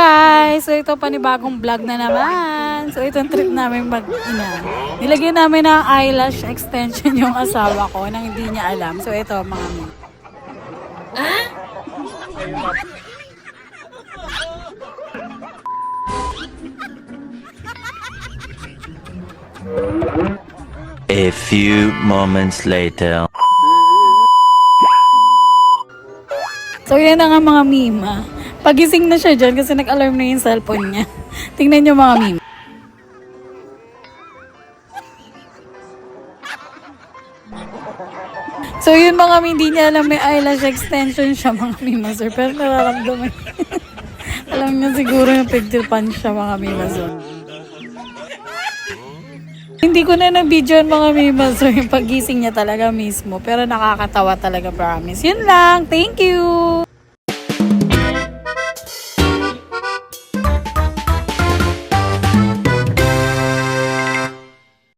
guys! So ito panibagong vlog na naman. So itong trip namin nilagyan namin ng eyelash extension yung asawa ko nang hindi niya alam. So ito mga min. A few moments later. So yan na nga mga mima. Pagising na siya dyan kasi nag-alarm na yung cellphone niya. Tingnan niyo mga mima. So yun mga mima, hindi niya alam may eyelash extension siya mga mima sir. Pero nararamdaman niya. Alam niya siguro yung pigtil-pan siya mga mima sir. Hindi ko na na-video mga mima sir yung pagising niya talaga mismo. Pero nakakatawa talaga promise. Yun lang. Thank you!